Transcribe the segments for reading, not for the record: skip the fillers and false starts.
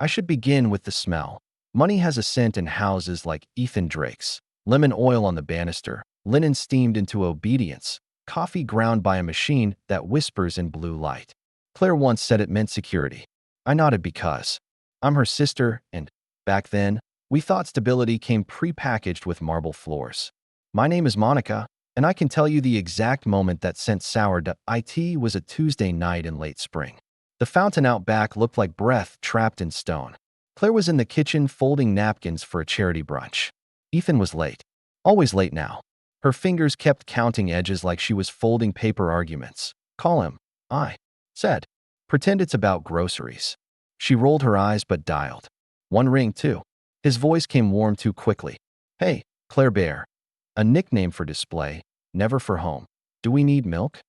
I should begin with the smell. Money has a scent in houses like Ethan Drake's. Lemon oil on the banister, linen steamed into obedience, coffee ground by a machine that whispers in blue light. Claire once said it meant security. I nodded because I'm her sister, and back then, we thought stability came pre-packaged with marble floors. My name is Monica, and I can tell you the exact moment that sent sour to it was a Tuesday night in late spring. The fountain out back looked like breath trapped in stone. Claire was in the kitchen folding napkins for a charity brunch. Ethan was late. Always late now. Her fingers kept counting edges like she was folding paper arguments. Call him, I said. Pretend it's about groceries. She rolled her eyes but dialed. One ring, too. His voice came warm too quickly. Hey, Claire Bear. A nickname for display, never for home. Do we need milk?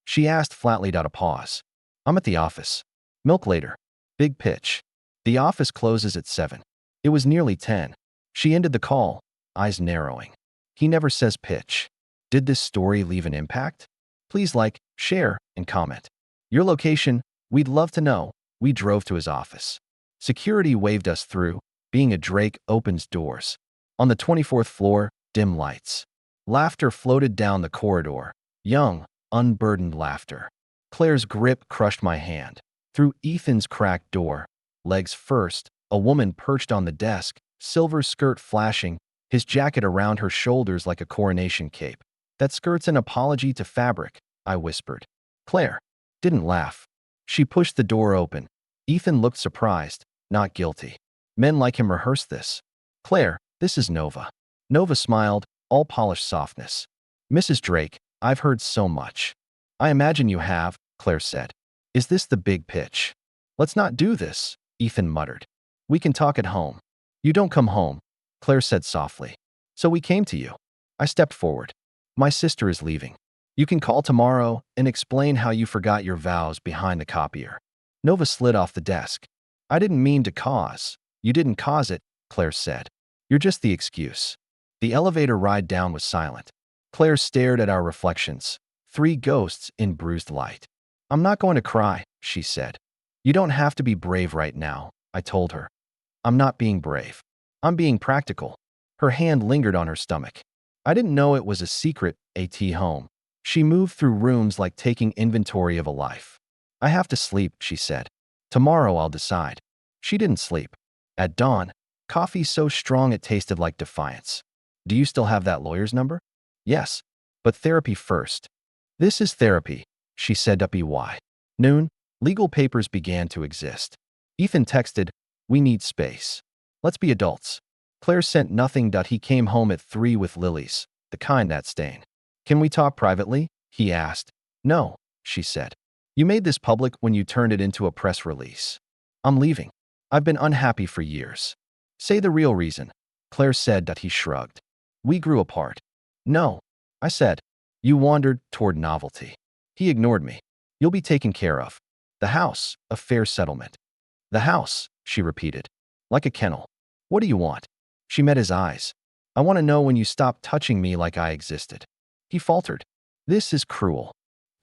She asked flatly. A pause. I'm at the office. Milk later. Big pitch. The office closes at 7. It was nearly 10. She ended the call, eyes narrowing. He never says pitch. Did this story leave an impact? Please like, share, and comment. Your location, we'd love to know. We drove to his office. Security waved us through. Being a Drake opens doors. On the 24th floor, dim lights. Laughter floated down the corridor. Young, unburdened laughter. Claire's grip crushed my hand. Through Ethan's cracked door, legs first, a woman perched on the desk, silver skirt flashing, his jacket around her shoulders like a coronation cape. That skirt's an apology to fabric, I whispered. Claire didn't laugh. She pushed the door open. Ethan looked surprised, not guilty. Men like him rehearse this. Claire, this is Nova. Nova smiled, all polished softness. Mrs. Drake, I've heard so much. I imagine you have, Claire said. Is this the big pitch? Let's not do this, Ethan muttered. We can talk at home. You don't come home, Claire said softly. So we came to you. I stepped forward. My sister is leaving. You can call tomorrow and explain how you forgot your vows behind the copier. Nova slid off the desk. I didn't mean to cause. You didn't cause it, Claire said. You're just the excuse. The elevator ride down was silent. Claire stared at our reflections. 3 ghosts in bruised light. I'm not going to cry, she said. You don't have to be brave right now, I told her. I'm not being brave. I'm being practical. Her hand lingered on her stomach. I didn't know it was a secret, home. She moved through rooms like taking inventory of a life. I have to sleep, she said. Tomorrow I'll decide. She didn't sleep. At dawn, coffee so strong it tasted like defiance. Do you still have that lawyer's number? Yes, but therapy first. This is therapy, she said why. Noon, legal papers began to exist. Ethan texted, we need space. Let's be adults. Claire sent nothing. He came home at 3 with lilies, the kind that stain. Can we talk privately? He asked. No, she said. You made this public when you turned it into a press release. I'm leaving. I've been unhappy for years. Say the real reason. Claire said. He shrugged. We grew apart. No, I said. You wandered toward novelty. He ignored me. You'll be taken care of. The house, a fair settlement. The house, she repeated. Like a kennel. What do you want? She met his eyes. I want to know when you stop touching me like I existed. He faltered. This is cruel.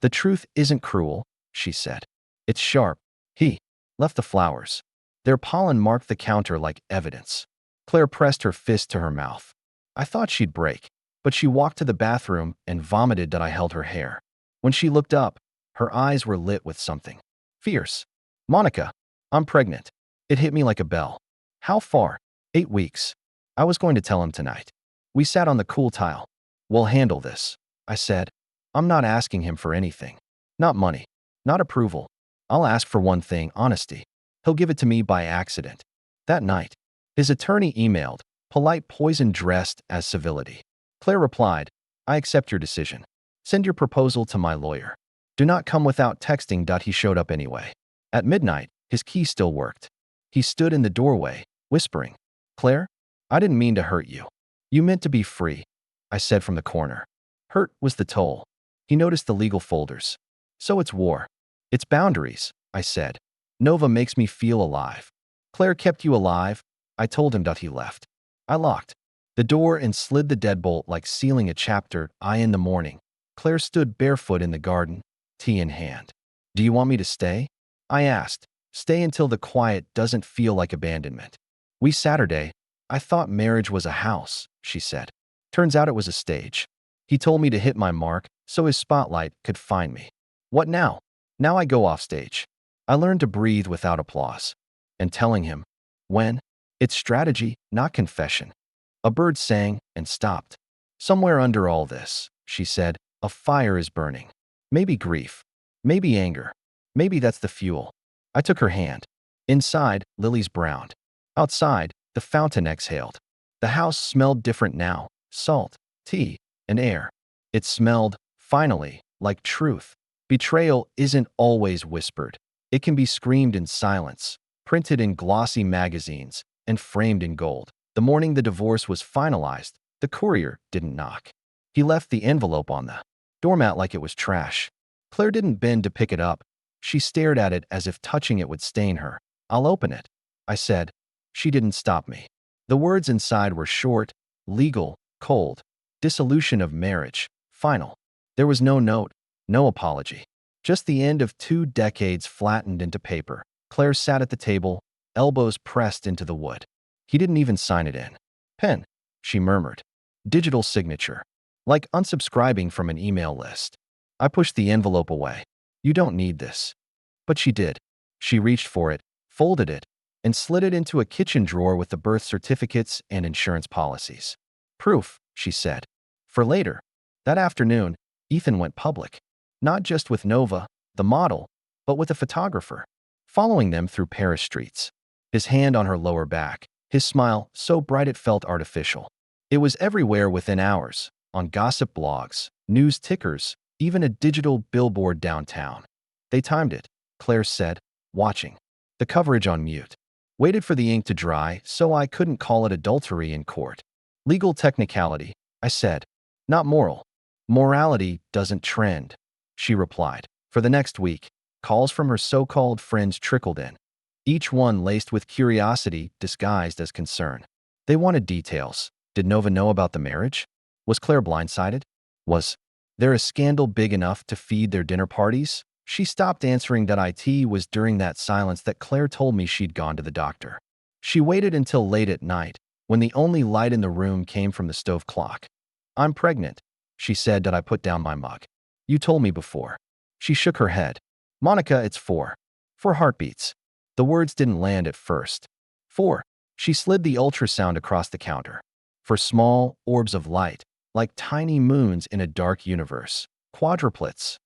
The truth isn't cruel, she said. It's sharp. He left the flowers. Their pollen marked the counter like evidence. Claire pressed her fist to her mouth. I thought she'd break, but she walked to the bathroom and vomited. I held her hair. When she looked up, her eyes were lit with something fierce. Monica, I'm pregnant. It hit me like a bell. How far? 8 weeks. I was going to tell him tonight. We sat on the cool tile. We'll handle this, I said. I'm not asking him for anything. Not money. Not approval. I'll ask for one thing, honesty. He'll give it to me by accident. That night, his attorney emailed, polite poison dressed as civility. Claire replied, I accept your decision. Send your proposal to my lawyer. Do not come without texting. He showed up anyway. At midnight, his key still worked. He stood in the doorway, whispering, Claire, I didn't mean to hurt you. You meant to be free, I said from the corner. Hurt was the toll. He noticed the legal folders. So it's war. It's boundaries, I said. Nova makes me feel alive. Claire kept you alive, I told him. He left. I locked the door and slid the deadbolt like sealing a chapter. In the morning, Claire stood barefoot in the garden, tea in hand. Do you want me to stay? I asked. Stay until the quiet doesn't feel like abandonment. We Saturday, I thought marriage was a house, she said. Turns out it was a stage. He told me to hit my mark so his spotlight could find me. What now? Now I go off stage. I learned to breathe without applause. And telling him, when? It's strategy, not confession. A bird sang and stopped. Somewhere under all this, she said, a fire is burning. Maybe grief. Maybe anger. Maybe that's the fuel. I took her hand. Inside, lilies browned. Outside, the fountain exhaled. The house smelled different now. Salt, tea, and air. It smelled, finally, like truth. Betrayal isn't always whispered. It can be screamed in silence, printed in glossy magazines, and framed in gold. The morning the divorce was finalized, the courier didn't knock. He left the envelope on the doormat like it was trash. Claire didn't bend to pick it up. She stared at it as if touching it would stain her. I'll open it, I said. She didn't stop me. The words inside were short, legal, cold. Dissolution of marriage. Final. There was no note, no apology. Just the end of 2 decades flattened into paper. Claire sat at the table, elbows pressed into the wood. He didn't even sign it in. Pen, she murmured. Digital signature. Like unsubscribing from an email list. I pushed the envelope away. You don't need this. But she did. She reached for it, folded it, and slid it into a kitchen drawer with the birth certificates and insurance policies. Proof, she said. For later. That afternoon, Ethan went public. Not just with Nova, the model, but with a photographer, following them through Paris streets. His hand on her lower back, his smile so bright it felt artificial. It was everywhere within hours, on gossip blogs, news tickers, even a digital billboard downtown. They timed it, Claire said, watching. The coverage on mute. Waited for the ink to dry so I couldn't call it adultery in court. Legal technicality, I said. Not moral. Morality doesn't trend, she replied. For the next week, calls from her so-called friends trickled in, each one laced with curiosity disguised as concern. They wanted details. Did Nova know about the marriage? Was Claire blindsided? Was there a scandal big enough to feed their dinner parties? She stopped answering that it was during that silence that Claire told me she'd gone to the doctor. She waited until late at night, when the only light in the room came from the stove clock. I'm pregnant, she said. That I put down my mug. You told me before. She shook her head. Monica, it's 4. 4 heartbeats. The words didn't land at first. 4. She slid the ultrasound across the counter. For small orbs of light, like tiny moons in a dark universe. Quadruplets.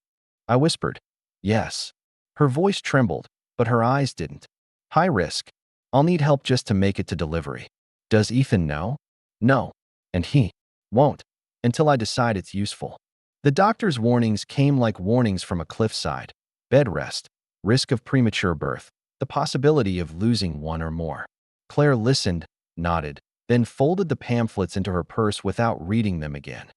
I whispered. Yes. Her voice trembled, but her eyes didn't. High risk. I'll need help just to make it to delivery. Does Ethan know? No. And he won't. Until I decide it's useful. The doctor's warnings came like warnings from a cliffside. Bed rest. Risk of premature birth. The possibility of losing one or more. Claire listened, nodded, then folded the pamphlets into her purse without reading them again.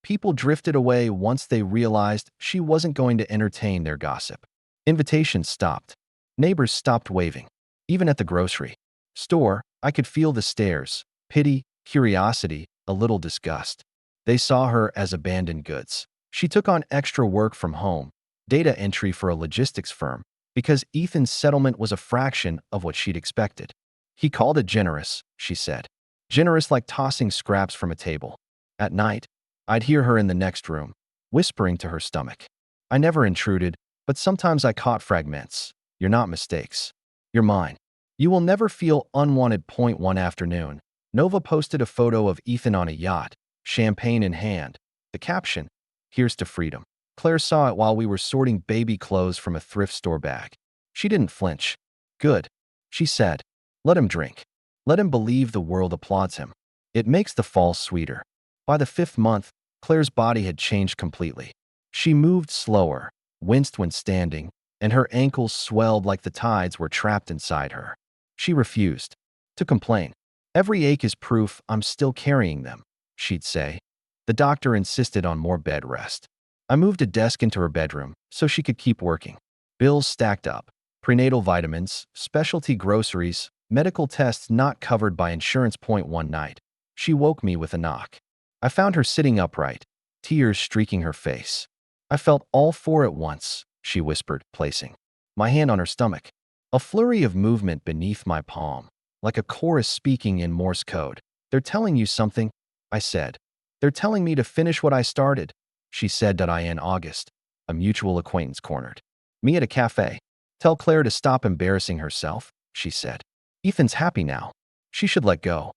People drifted away once they realized she wasn't going to entertain their gossip. Invitations stopped. Neighbors stopped waving. Even at the grocery store, I could feel the stares, pity, curiosity, a little disgust. They saw her as abandoned goods. She took on extra work from home, data entry for a logistics firm, because Ethan's settlement was a fraction of what she'd expected. He called it generous, she said. Generous like tossing scraps from a table. At night, I'd hear her in the next room, whispering to her stomach. I never intruded, but sometimes I caught fragments. You're not mistakes. You're mine. You will never feel unwanted. One afternoon, Nova posted a photo of Ethan on a yacht, champagne in hand. The caption, "Here's to freedom." Claire saw it while we were sorting baby clothes from a thrift store bag. She didn't flinch. Good, she said. Let him drink. Let him believe the world applauds him. It makes the fall sweeter. By the 5th month, Claire's body had changed completely. She moved slower, winced when standing, and her ankles swelled like the tides were trapped inside her. She refused to complain. Every ache is proof I'm still carrying them, she'd say. The doctor insisted on more bed rest. I moved a desk into her bedroom so she could keep working. Bills stacked up. Prenatal vitamins, specialty groceries, medical tests not covered by insurance. One night, she woke me with a knock. I found her sitting upright, tears streaking her face. I felt all 4 at once, she whispered, placing my hand on her stomach. A flurry of movement beneath my palm, like a chorus speaking in Morse code. They're telling you something, I said. They're telling me to finish what I started, she said that I in August. A mutual acquaintance cornered me at a cafe. Tell Claire to stop embarrassing herself, she said. Ethan's happy now. She should let go.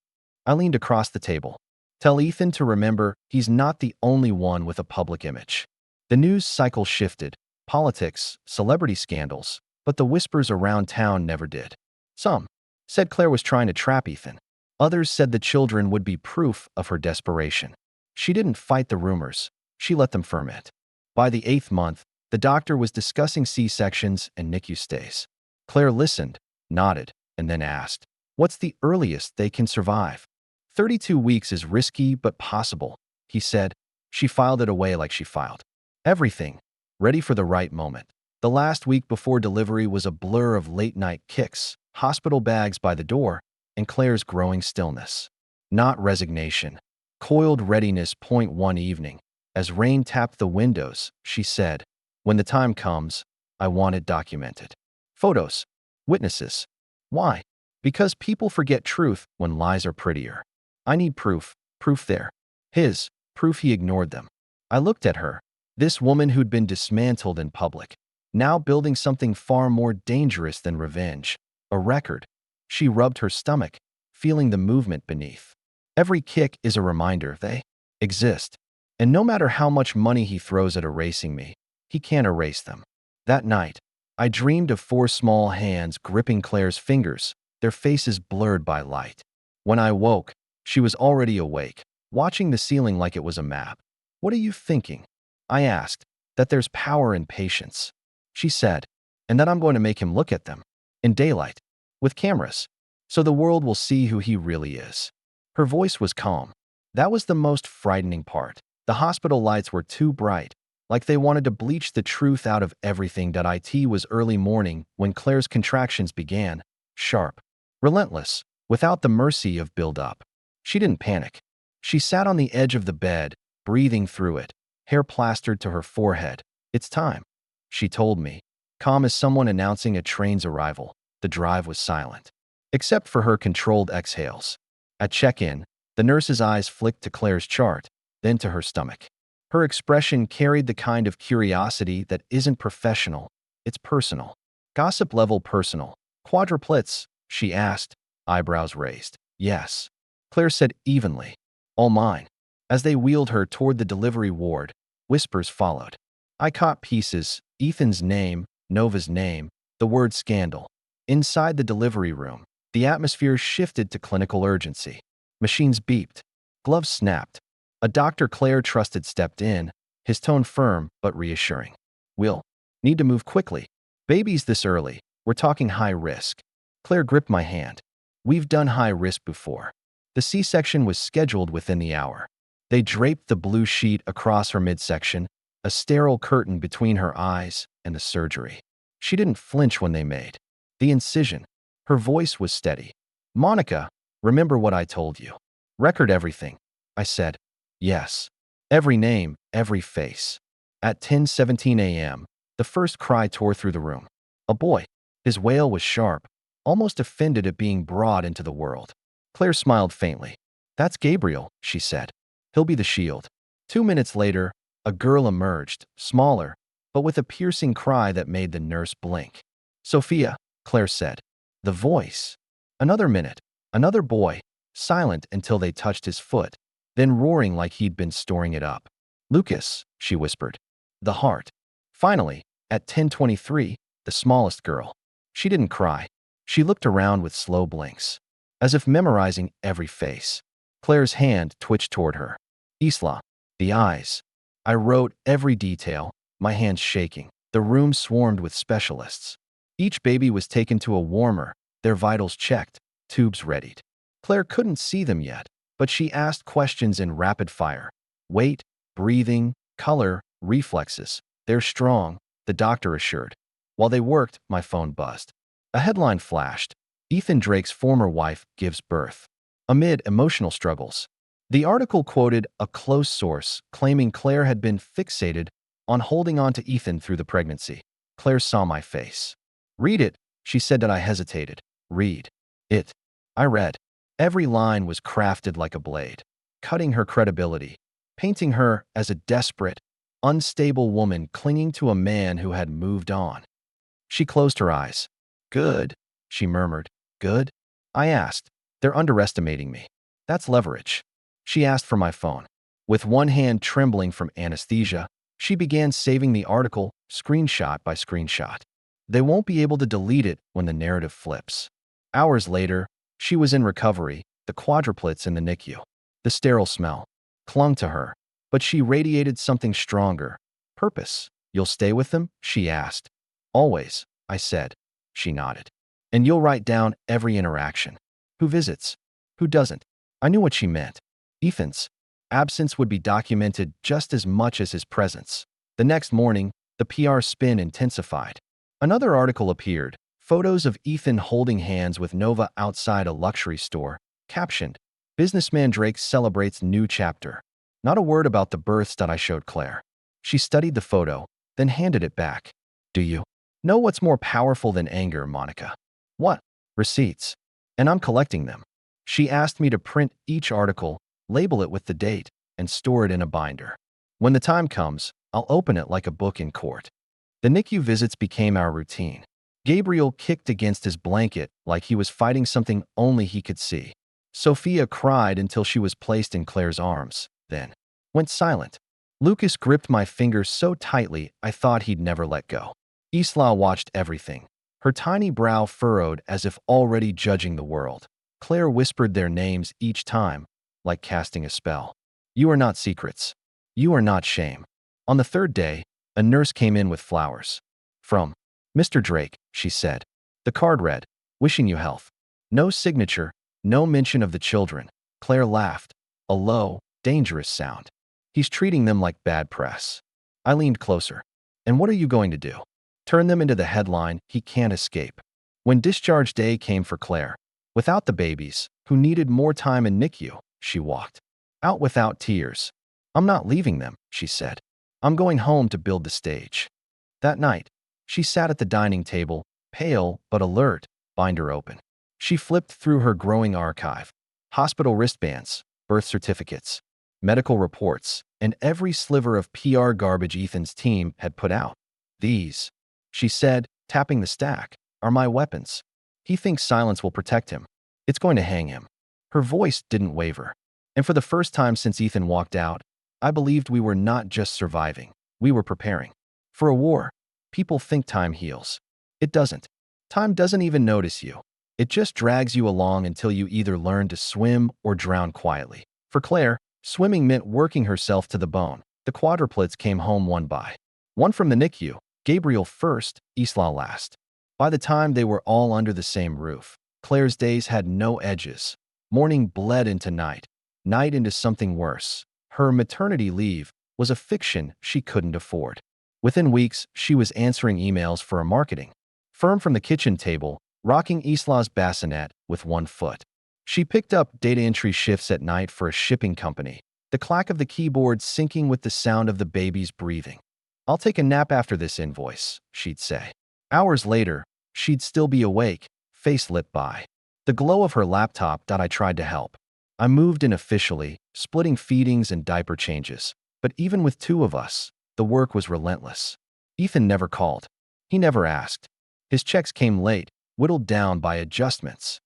I leaned across the table. Tell Ethan to remember he's not the only one with a public image. The news cycle shifted. Politics, celebrity scandals, but the whispers around town never did. Some said Claire was trying to trap Ethan. Others said the children would be proof of her desperation. She didn't fight the rumors. She let them ferment. By the 8th month, the doctor was discussing C-sections and NICU stays. Claire listened, nodded, and then asked, "What's the earliest they can survive?" 32 weeks is risky but possible, he said. She filed it away like she filed everything, ready for the right moment. The last week before delivery was a blur of late-night kicks, hospital bags by the door, and Claire's growing stillness. Not resignation. Coiled readiness. One evening, as rain tapped the windows, she said, "When the time comes, I want it documented. Photos. Witnesses. Why? Because people forget truth when lies are prettier. I need proof. Proof there. His. Proof he ignored them." I looked at her. This woman who'd been dismantled in public, now building something far more dangerous than revenge. A record. She rubbed her stomach, feeling the movement beneath. Every kick is a reminder they exist. And no matter how much money he throws at erasing me, he can't erase them. That night, I dreamed of 4 small hands gripping Claire's fingers, their faces blurred by light. When I woke, she was already awake, watching the ceiling like it was a map. "What are you thinking?" I asked. "That there's power in patience," she said, "and that I'm going to make him look at them. In daylight. With cameras. So the world will see who he really is." Her voice was calm. That was the most frightening part. The hospital lights were too bright, like they wanted to bleach the truth out of everything. It was early morning when Claire's contractions began, sharp, relentless, without the mercy of build-up. She didn't panic. She sat on the edge of the bed, breathing through it, hair plastered to her forehead. "It's time," she told me, calm as someone announcing a train's arrival. The drive was silent, except for her controlled exhales. At check-in, the nurse's eyes flicked to Claire's chart, then to her stomach. Her expression carried the kind of curiosity that isn't professional, it's personal. Gossip-level personal. "Quadruplets?" she asked, eyebrows raised. "Yes," Claire said evenly. "All mine." As they wheeled her toward the delivery ward, whispers followed. I caught pieces: Ethan's name, Nova's name, the word scandal. Inside the delivery room, the atmosphere shifted to clinical urgency. Machines beeped. Gloves snapped. A doctor Claire trusted stepped in, his tone firm but reassuring. "We'll need to move quickly. Babies this early. We're talking high risk." Claire gripped my hand. "We've done high risk before." The C-section was scheduled within the hour. They draped the blue sheet across her midsection, a sterile curtain between her eyes and the surgery. She didn't flinch when they made the incision. Her voice was steady. "Monica, remember what I told you. Record everything." I said, "Yes." Every name, every face. At 10:17 a.m., the first cry tore through the room. A boy. His wail was sharp, almost offended at being brought into the world. Claire smiled faintly. "That's Gabriel," she said. "He'll be the shield." 2 minutes later, a girl emerged, smaller, but with a piercing cry that made the nurse blink. "Sophia," Claire said. The voice. Another minute. Another boy, silent until they touched his foot, then roaring like he'd been storing it up. "Lucas," she whispered. The heart. Finally, at 10:23, the smallest girl. She didn't cry. She looked around with slow blinks, as if memorizing every face. Claire's hand twitched toward her. "Isla." The eyes. I wrote every detail, my hands shaking. The room swarmed with specialists. Each baby was taken to a warmer, their vitals checked, tubes readied. Claire couldn't see them yet, but she asked questions in rapid fire. Weight, breathing, color, reflexes. "They're strong," the doctor assured. While they worked, my phone buzzed. A headline flashed. "Ethan Drake's former wife gives birth amid emotional struggles." The article quoted a close source claiming Claire had been fixated on holding on to Ethan through the pregnancy. Claire saw my face. "Read it," She said that I hesitated. Read it. I read. Every line was crafted like a blade, cutting her credibility, painting her as a desperate, unstable woman clinging to a man who had moved on. She closed her eyes. Good, she murmured. Good? I asked. They're underestimating me. That's leverage. She asked for my phone. With one hand trembling from anesthesia, she began saving the article, screenshot by screenshot. They won't be able to delete it when the narrative flips. Hours later, she was in recovery, the quadruplets in the NICU. The sterile smell clung to her, but she radiated something stronger. Purpose. You'll stay with them? She asked. Always, I said. She nodded. And you'll write down every interaction. Who visits? Who doesn't? I knew what she meant. Ethan's absence would be documented just as much as his presence. The next morning, the PR spin intensified. Another article appeared, photos of Ethan holding hands with Nova outside a luxury store, captioned, Businessman Drake celebrates new chapter. Not a word about the births that I showed Claire. She studied the photo, then handed it back. Do you know what's more powerful than anger, Monica? What? Receipts. And I'm collecting them. She asked me to print each article, label it with the date, and store it in a binder. When the time comes, I'll open it like a book in court. The NICU visits became our routine. Gabriel kicked against his blanket like he was fighting something only he could see. Sophia cried until she was placed in Claire's arms, then went silent. Lucas gripped my fingers so tightly I thought he'd never let go. Isla watched everything, her tiny brow furrowed as if already judging the world. Claire whispered their names each time, like casting a spell. You are not secrets. You are not shame. On the third day, a nurse came in with flowers. From Mr. Drake, she said. The card read, wishing you health. No signature, no mention of the children. Claire laughed, a low, dangerous sound. He's treating them like bad press. I leaned closer. And what are you going to do? Turn them into the headline he can't escape. When discharge day came for Claire, without the babies, who needed more time in NICU, she walked out without tears. I'm not leaving them, she said. I'm going home to build the stage. That night, she sat at the dining table, pale but alert, binder open. She flipped through her growing archive. Hospital wristbands, birth certificates, medical reports, and every sliver of PR garbage Ethan's team had put out. These, she said, tapping the stack, are my weapons. He thinks silence will protect him. It's going to hang him. Her voice didn't waver. And for the first time since Ethan walked out, I believed we were not just surviving. We were preparing for a war. People think time heals. It doesn't. Time doesn't even notice you. It just drags you along until you either learn to swim or drown quietly. For Claire, swimming meant working herself to the bone. The quadruplets came home one by one from the NICU, Gabriel first, Isla last. By the time they were all under the same roof, Claire's days had no edges. Morning bled into night, night into something worse. Her maternity leave was a fiction she couldn't afford. Within weeks, she was answering emails for a marketing firm from the kitchen table, rocking Isla's bassinet with one foot. She picked up data entry shifts at night for a shipping company, the clack of the keyboard syncing with the sound of the baby's breathing. I'll take a nap after this invoice, she'd say. Hours later, she'd still be awake, face lit by the glow of her laptop that I tried to help. I moved in officially, splitting feedings and diaper changes. But even with two of us, the work was relentless. Ethan never called. He never asked. His checks came late, whittled down by adjustments.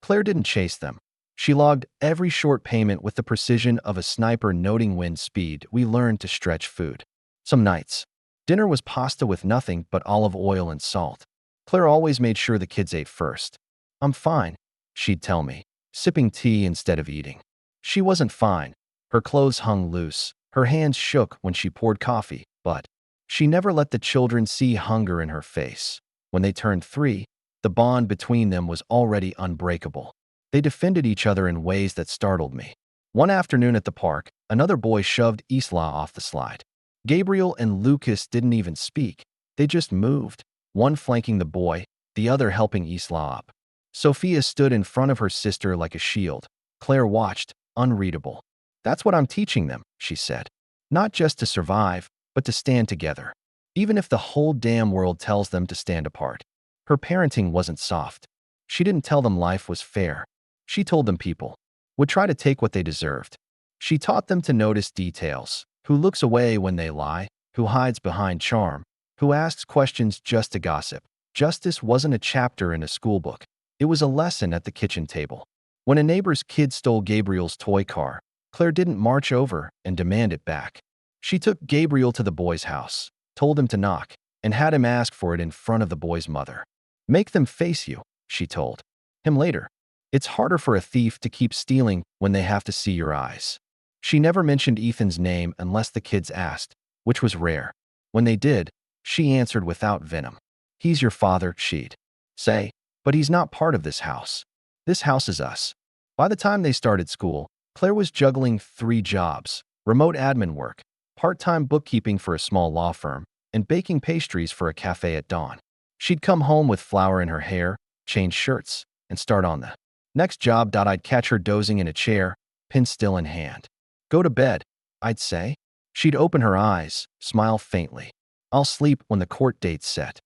Claire didn't chase them. She logged every short payment with the precision of a sniper noting wind speed. We learned to stretch food. Some nights, dinner was pasta with nothing but olive oil and salt. Claire always made sure the kids ate first. I'm fine, she'd tell me, sipping tea instead of eating. She wasn't fine. Her clothes hung loose. Her hands shook when she poured coffee, but she never let the children see hunger in her face. When they turned 3, the bond between them was already unbreakable. They defended each other in ways that startled me. One afternoon at the park, another boy shoved Isla off the slide. Gabriel and Lucas didn't even speak. They just moved, one flanking the boy, the other helping Isla up. Sophia stood in front of her sister like a shield. Claire watched, unreadable. That's what I'm teaching them, she said. Not just to survive, but to stand together. Even if the whole damn world tells them to stand apart. Her parenting wasn't soft. She didn't tell them life was fair. She told them people would try to take what they deserved. She taught them to notice details: who looks away when they lie, who hides behind charm, who asks questions just to gossip. Justice wasn't a chapter in a school book. It was a lesson at the kitchen table. When a neighbor's kid stole Gabriel's toy car, Claire didn't march over and demand it back. She took Gabriel to the boy's house, told him to knock, and had him ask for it in front of the boy's mother. "Make them face you," she told him later. "It's harder for a thief to keep stealing when they have to see your eyes." She never mentioned Ethan's name unless the kids asked, which was rare. When they did, she answered without venom. "He's your father," she'd say, "but he's not part of this house. This house is us." By the time they started school, Claire was juggling 3 jobs: remote admin work, part-time bookkeeping for a small law firm, and baking pastries for a cafe at dawn. She'd come home with flour in her hair, change shirts, and start on the next job. I'd catch her dozing in a chair, pen still in hand. "Go to bed," I'd say. She'd open her eyes, smile faintly. "I'll sleep when the court date's set."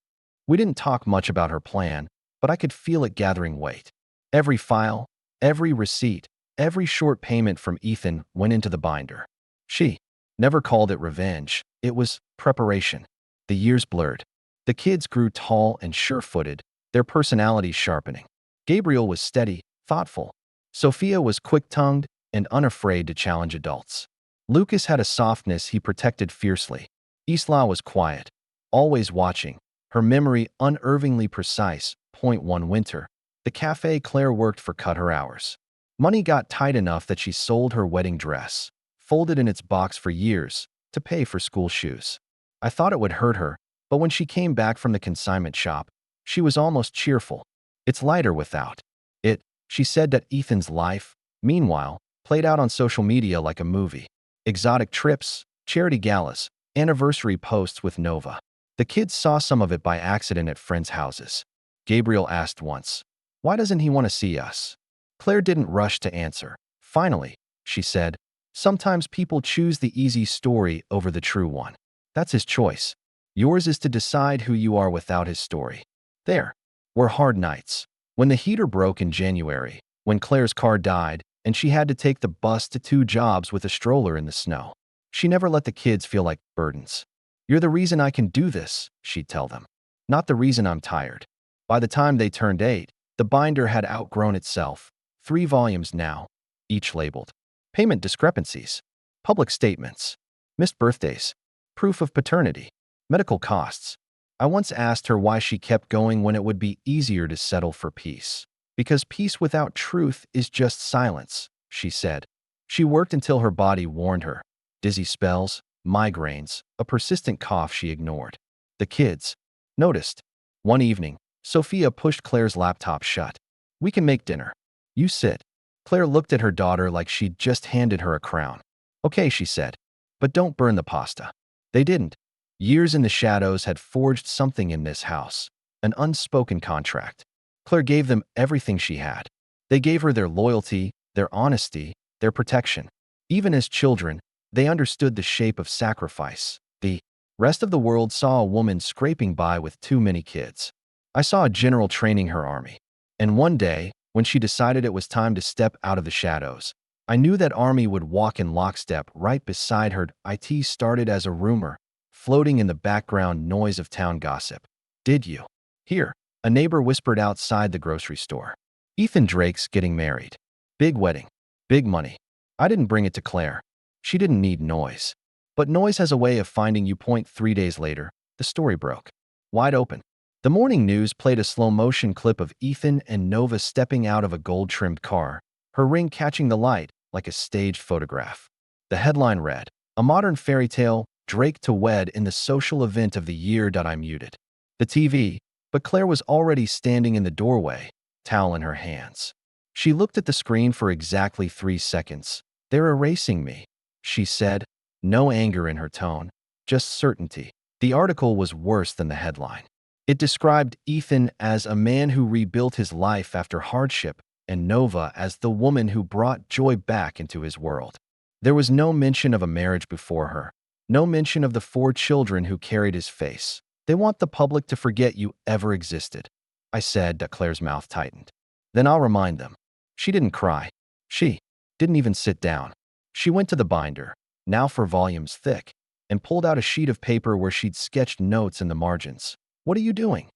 We didn't talk much about her plan, but I could feel it gathering weight. Every file, every receipt, every short payment from Ethan went into the binder. She never called it revenge. It was preparation. The years blurred. The kids grew tall and sure-footed, their personalities sharpening. Gabriel was steady, thoughtful. Sophia was quick-tongued and unafraid to challenge adults. Lucas had a softness he protected fiercely. Isla was quiet, always watching, her memory unervingly precise. One winter, the cafe Claire worked for cut her hours. Money got tight enough that she sold her wedding dress, folded in its box for years, to pay for school shoes. I thought it would hurt her, but when she came back from the consignment shop, she was almost cheerful. "It's lighter without it," she said. That Ethan's life, meanwhile, played out on social media like a movie. Exotic trips, charity galas, anniversary posts with Nova. The kids saw some of it by accident at friends' houses. Gabriel asked once, "Why doesn't he want to see us?" Claire didn't rush to answer. "Finally," she said, "sometimes people choose the easy story over the true one. That's his choice. Yours is to decide who you are without his story." There were hard nights. When the heater broke in January, when Claire's car died, and she had to take the bus to 2 jobs with a stroller in the snow. She never let the kids feel like burdens. "You're the reason I can do this," she'd tell them. "Not the reason I'm tired." By the time they turned 8, the binder had outgrown itself. 3 volumes now, each labeled payment discrepancies, public statements, missed birthdays, proof of paternity, medical costs. I once asked her why she kept going when it would be easier to settle for peace. "Because peace without truth is just silence," she said. She worked until her body warned her. Dizzy spells, migraines, a persistent cough she ignored. The kids noticed. One evening, Sophia pushed Claire's laptop shut. "We can make dinner. You sit." Claire looked at her daughter like she'd just handed her a crown. "Okay," she said, "but don't burn the pasta." They didn't. Years in the shadows had forged something in this house, an unspoken contract. Claire gave them everything she had. They gave her their loyalty, their honesty, their protection. Even as children, they understood the shape of sacrifice. The rest of the world saw a woman scraping by with too many kids. I saw a general training her army. And one day, when she decided it was time to step out of the shadows, I knew that army would walk in lockstep right beside her. It started as a rumor, floating in the background noise of town gossip. "Did you hear?" a neighbor whispered outside the grocery store. "Ethan Drake's getting married. Big wedding. Big money." I didn't bring it to Claire. She didn't need noise. But noise has a way of finding you. 3 days later, the story broke. Wide open. The morning news played a slow-motion clip of Ethan and Nova stepping out of a gold-trimmed car, her ring catching the light like a staged photograph. The headline read, "A modern fairy tale, Drake to wed in the social event of the year." I muted the TV, but Claire was already standing in the doorway, towel in her hands. She looked at the screen for exactly 3 seconds. "They're erasing me," she said, no anger in her tone, just certainty. The article was worse than the headline. It described Ethan as a man who rebuilt his life after hardship, and Nova as the woman who brought joy back into his world. There was no mention of a marriage before her, no mention of the 4 children who carried his face. "They want the public to forget you ever existed." I said that Claire's mouth tightened. Then I'll remind them. She didn't cry. She didn't even sit down. She went to the binder, now 4 volumes thick, and pulled out a sheet of paper where she'd sketched notes in the margins. What are you doing?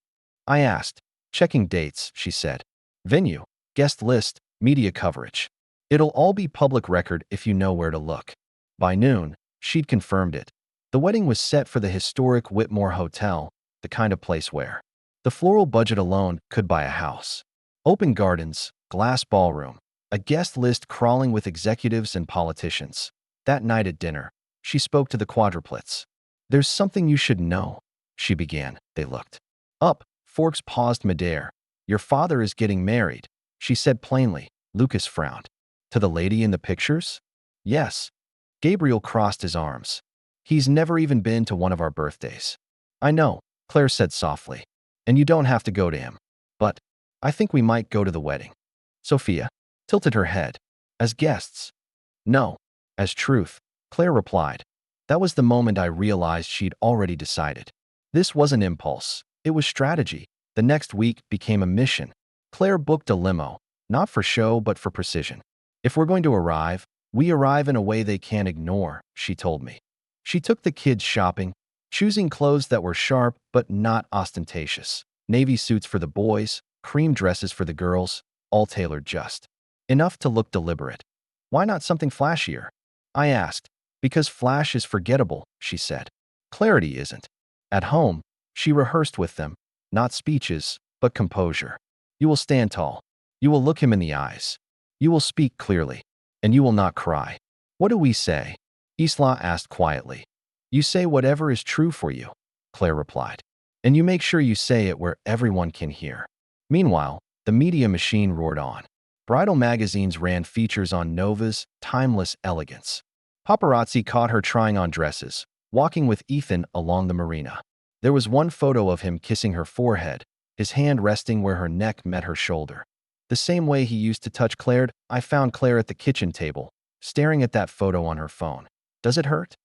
I asked. Checking dates, she said. Venue, guest list, media coverage. It'll all be public record if you know where to look. By noon, she'd confirmed it. The wedding was set for the historic Whitmore Hotel, the kind of place where the floral budget alone could buy a house. Open gardens, glass ballroom, a guest list crawling with executives and politicians. That night at dinner, she spoke to the Quadruplets. There's something you should know, she began. They looked up. Forks paused midair. Your father is getting married, she said plainly. Lucas frowned. To the lady in the pictures? Yes. Gabriel crossed his arms. He's never even been to one of our birthdays. I know, Claire said softly. And you don't have to go to him. But I think we might go to the wedding. Sophia tilted her head. As guests? No. As truth, Claire replied. That was the moment I realized she'd already decided. This wasn't impulse. It was strategy. The next week became a mission. Claire booked a limo, not for show but for precision. If we're going to arrive, we arrive in a way they can't ignore, she told me. She took the kids shopping, choosing clothes that were sharp but not ostentatious. Navy suits for the boys, cream dresses for the girls, all tailored just enough to look deliberate. Why not something flashier? I asked. Because flash is forgettable, she said. Clarity isn't. At home, she rehearsed with them, not speeches, but composure. You will stand tall. You will look him in the eyes. You will speak clearly. And you will not cry. What do we say? Isla asked quietly. You say whatever is true for you, Claire replied. And you make sure you say it where everyone can hear. Meanwhile, the media machine roared on. Bridal magazines ran features on Nova's timeless elegance. Paparazzi caught her trying on dresses, walking with Ethan along the marina. There was one photo of him kissing her forehead, his hand resting where her neck met her shoulder. The same way he used to touch Claire. I found Claire at the kitchen table, staring at that photo on her phone. Does it hurt?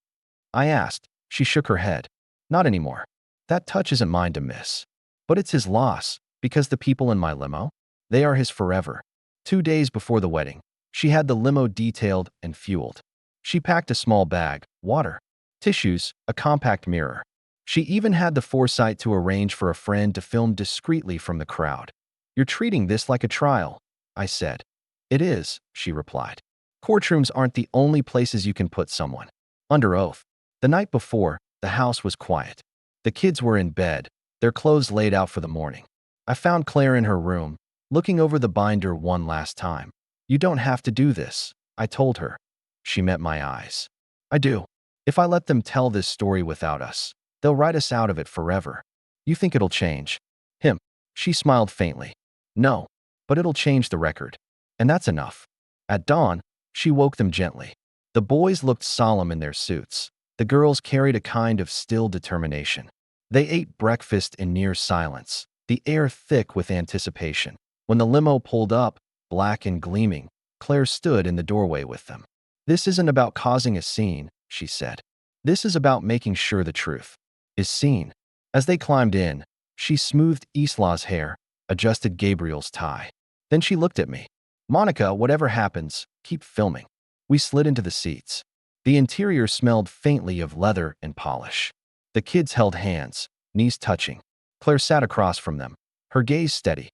I asked. She shook her head. Not anymore. That touch isn't mine to miss. But it's his loss, because the people in my limo, they are his forever. 2 days before the wedding, she had the limo detailed and fueled. She packed a small bag, water, tissues, a compact mirror. She even had the foresight to arrange for a friend to film discreetly from the crowd. You're treating this like a trial, I said. It is, she replied. Courtrooms aren't the only places you can put someone under oath. The night before, the house was quiet. The kids were in bed, their clothes laid out for the morning. I found Claire in her room, looking over the binder one last time. You don't have to do this, I told her. She met my eyes. I do. If I let them tell this story without us, they'll write us out of it forever. You think it'll change him? She smiled faintly. No, but it'll change the record. And that's enough. At dawn, she woke them gently. The boys looked solemn in their suits. The girls carried a kind of still determination. They ate breakfast in near silence, the air thick with anticipation. When the limo pulled up, black and gleaming, Claire stood in the doorway with them. This isn't about causing a scene, she said. This is about making sure the truth is seen. As they climbed in, she smoothed Isla's hair, adjusted Gabriel's tie. Then she looked at me. Monica, whatever happens, keep filming. We slid into the seats. The interior smelled faintly of leather and polish. The kids held hands, knees touching. Claire sat across from them, her gaze steady.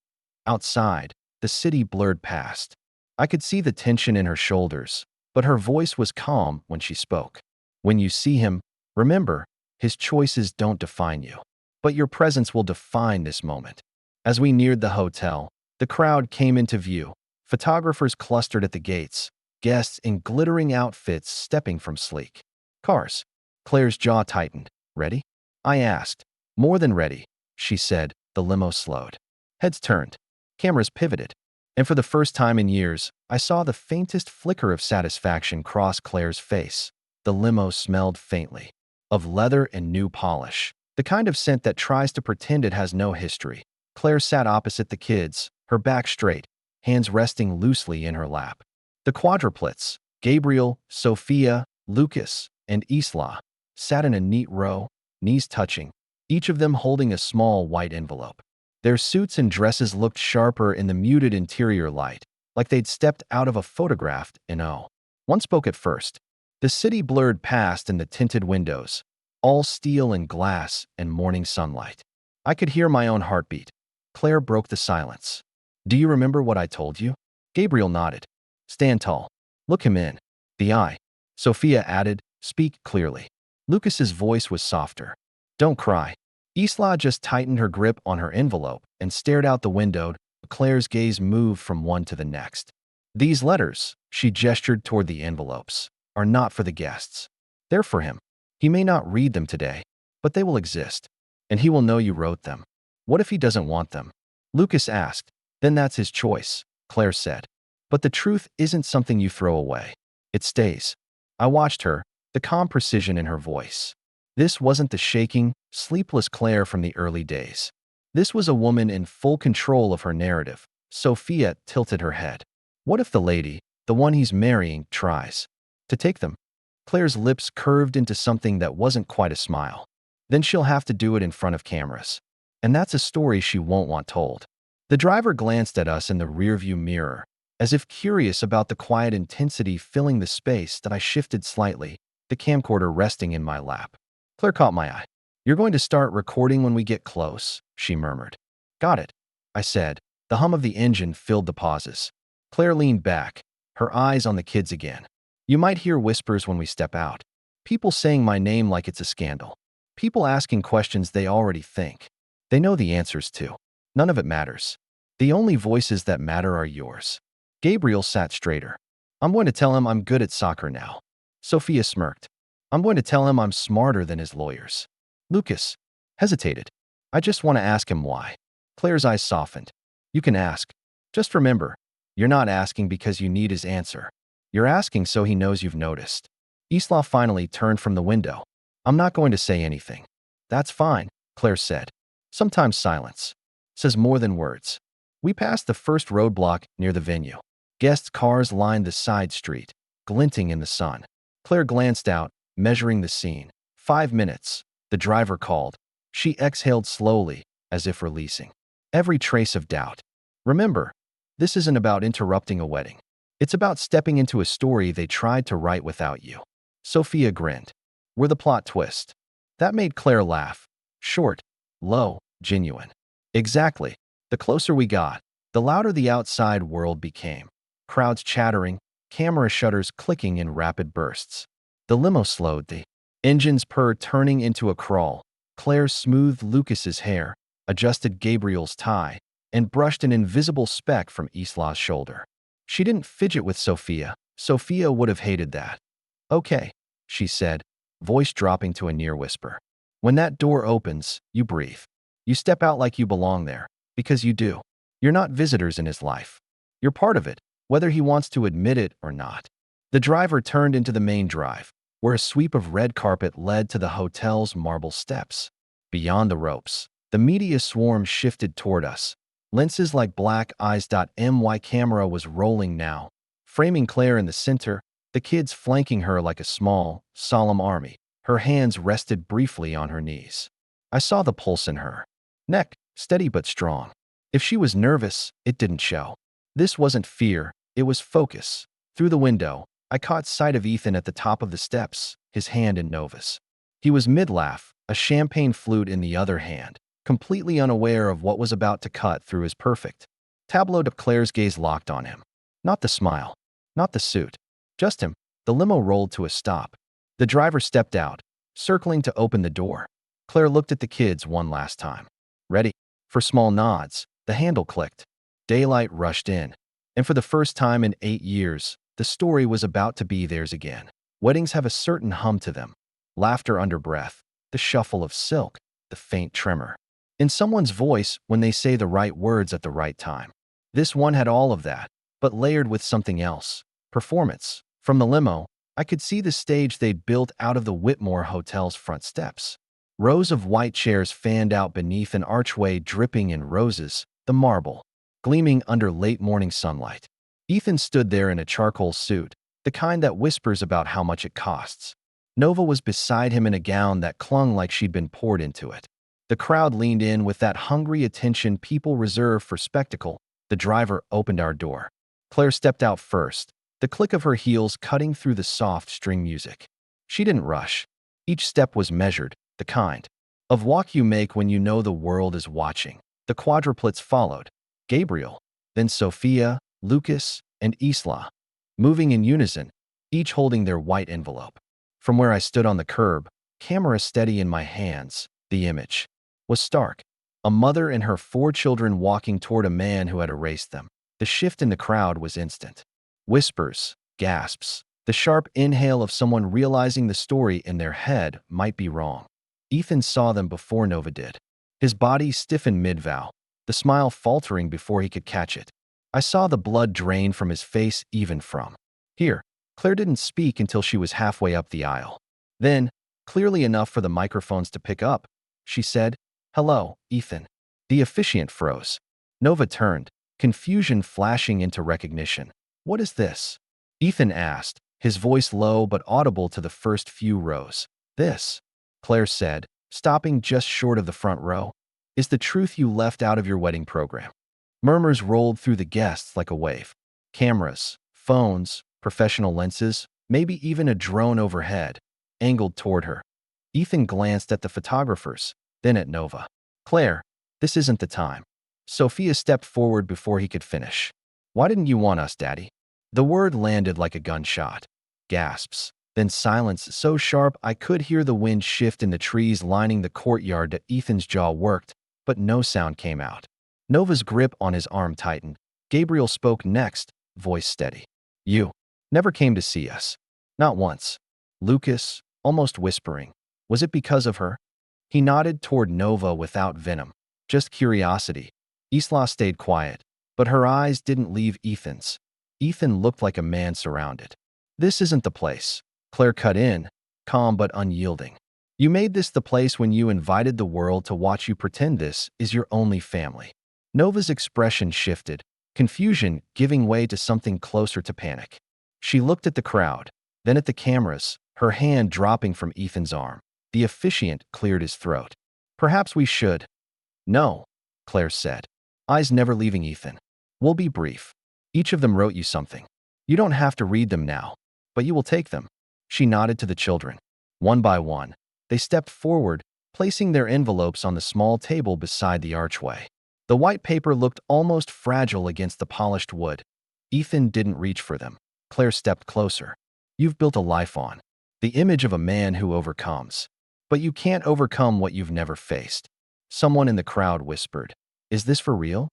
Outside, the city blurred past. I could see the tension in her shoulders, but her voice was calm when she spoke. When you see him, remember, his choices don't define you. But your presence will define this moment. As we neared the hotel, the crowd came into view. Photographers clustered at the gates, guests in glittering outfits stepping from sleek cars. Claire's jaw tightened. Ready? I asked. More than ready, she said. The limo slowed. Heads turned. Cameras pivoted. And for the first time in years, I saw the faintest flicker of satisfaction cross Claire's face. The limo smelled faintly of leather and new polish, the kind of scent that tries to pretend it has no history. Claire sat opposite the kids, her back straight, hands resting loosely in her lap. The Quadruplets, Gabriel, Sophia, Lucas, and Isla, sat in a neat row, knees touching, each of them holding a small white envelope. Their suits and dresses looked sharper in the muted interior light, like they'd stepped out of a photograph in O. One spoke at first. The city blurred past in the tinted windows, all steel and glass and morning sunlight. I could hear my own heartbeat. Claire broke the silence. Do you remember what I told you? Gabriel nodded. Stand tall. Look him in the eye. Sophia added, speak clearly. Lucas's voice was softer. Don't cry. Isla just tightened her grip on her envelope and stared out the window. Claire's gaze moved from one to the next. These letters, she gestured toward the envelopes, are not for the guests. They're for him. He may not read them today, but they will exist, and he will know you wrote them. What if he doesn't want them? Lucas asked. Then that's his choice, Claire said. But the truth isn't something you throw away. It stays. I watched her, the calm precision in her voice. This wasn't the shaking, sleepless Claire from the early days. This was a woman in full control of her narrative. Sophia tilted her head. What if the lady, the one he's marrying, tries to take them? Claire's lips curved into something that wasn't quite a smile. Then she'll have to do it in front of cameras. And that's a story she won't want told. The driver glanced at us in the rearview mirror, as if curious about the quiet intensity filling the space that I shifted slightly, the camcorder resting in my lap. Claire caught my eye. You're going to start recording when we get close, she murmured. Got it, I said. The hum of the engine filled the pauses. Claire leaned back, her eyes on the kids again. You might hear whispers when we step out. People saying my name like it's a scandal. People asking questions they already think they know the answers to. None of it matters. The only voices that matter are yours. Gabriel sat straighter. I'm going to tell him I'm good at soccer now. Sophia smirked. I'm going to tell him I'm smarter than his lawyers. Lucas hesitated. I just want to ask him why. Claire's eyes softened. You can ask. Just remember, you're not asking because you need his answer. You're asking so he knows you've noticed. Isla finally turned from the window. I'm not going to say anything. That's fine, Claire said. Sometimes silence says more than words. We passed the first roadblock near the venue. Guests' cars lined the side street, glinting in the sun. Claire glanced out, measuring the scene. 5 minutes, the driver called. She exhaled slowly, as if releasing every trace of doubt. Remember, this isn't about interrupting a wedding. It's about stepping into a story they tried to write without you. Sophia grinned. We're the plot twist. That made Claire laugh. Short, low, genuine. Exactly. The closer we got, the louder the outside world became. Crowds chattering, camera shutters clicking in rapid bursts. The limo slowed, the engine's purr turning into a crawl. Claire smoothed Lucas's hair, adjusted Gabriel's tie, and brushed an invisible speck from Isla's shoulder. She didn't fidget with Sophia. Sophia would have hated that. Okay, she said, voice dropping to a near whisper. When that door opens, you breathe. You step out like you belong there, because you do. You're not visitors in his life. You're part of it, whether he wants to admit it or not. The driver turned into the main drive, where a sweep of red carpet led to the hotel's marble steps. Beyond the ropes, the media swarm shifted toward us. Lenses like black eyes. My camera was rolling now, framing Claire in the center, the kids flanking her like a small, solemn army. Her hands rested briefly on her knees. I saw the pulse in her neck, steady but strong. If she was nervous, it didn't show. This wasn't fear, it was focus. Through the window, I caught sight of Ethan at the top of the steps, his hand in Nova's. He was mid-laugh, a champagne flute in the other hand, completely unaware of what was about to cut through his perfect tableau. Claire's gaze locked on him. Not the smile, not the suit, just him. The limo rolled to a stop. The driver stepped out, circling to open the door. Claire looked at the kids one last time. Ready? For small nods, the handle clicked. Daylight rushed in, and for the first time in 8 years, the story was about to be theirs again. Weddings have a certain hum to them. Laughter under breath, the shuffle of silk, the faint tremor in someone's voice when they say the right words at the right time. This one had all of that, but layered with something else. Performance. From the limo, I could see the stage they'd built out of the Whitmore Hotel's front steps. Rows of white chairs fanned out beneath an archway dripping in roses, the marble gleaming under late morning sunlight. Ethan stood there in a charcoal suit, the kind that whispers about how much it costs. Nova was beside him in a gown that clung like she'd been poured into it. The crowd leaned in with that hungry attention people reserve for spectacle. The driver opened our door. Claire stepped out first, the click of her heels cutting through the soft string music. She didn't rush. Each step was measured, the kind of walk you make when you know the world is watching. The quadruplets followed. Gabriel, then Sophia, Lucas, and Isla, moving in unison, each holding their white envelope. From where I stood on the curb, camera steady in my hands, the image was stark. A mother and her 4 children walking toward a man who had erased them. The shift in the crowd was instant. Whispers, gasps, the sharp inhale of someone realizing the story in their head might be wrong. Ethan saw them before Nova did. His body stiffened mid-vow, the smile faltering before he could catch it. I saw the blood drain from his face even from here. Claire didn't speak until she was halfway up the aisle. Then, clearly enough for the microphones to pick up, she said, "Hello, Ethan." The officiant froze. Nova turned, confusion flashing into recognition. "What is this?" Ethan asked, his voice low but audible to the first few rows. "This," Claire said, stopping just short of the front row, "is the truth you left out of your wedding program." Murmurs rolled through the guests like a wave. Cameras, phones, professional lenses, maybe even a drone overhead, angled toward her. Ethan glanced at the photographers, then at Nova. "Claire, this isn't the time." Sophia stepped forward before he could finish. "Why didn't you want us, Daddy?" The word landed like a gunshot. Gasps, then silence so sharp I could hear the wind shift in the trees lining the courtyard that Ethan's jaw worked, but no sound came out. Nova's grip on his arm tightened. Gabriel spoke next, voice steady. "You never came to see us. Not once." Lucas, almost whispering, "Was it because of her?" He nodded toward Nova without venom, just curiosity. Isla stayed quiet, but her eyes didn't leave Ethan's. Ethan looked like a man surrounded. "This isn't the place," Claire cut in, calm but unyielding. "You made this the place when you invited the world to watch you pretend this is your only family." Nova's expression shifted, confusion giving way to something closer to panic. She looked at the crowd, then at the cameras, her hand dropping from Ethan's arm. The officiant cleared his throat. "Perhaps we should." "No," Claire said, eyes never leaving Ethan. "We'll be brief. Each of them wrote you something. You don't have to read them now, but you will take them." She nodded to the children. One by one, they stepped forward, placing their envelopes on the small table beside the archway. The white paper looked almost fragile against the polished wood. Ethan didn't reach for them. Claire stepped closer. "You've built a life on the image of a man who overcomes. But you can't overcome what you've never faced." Someone in the crowd whispered, "Is this for real?"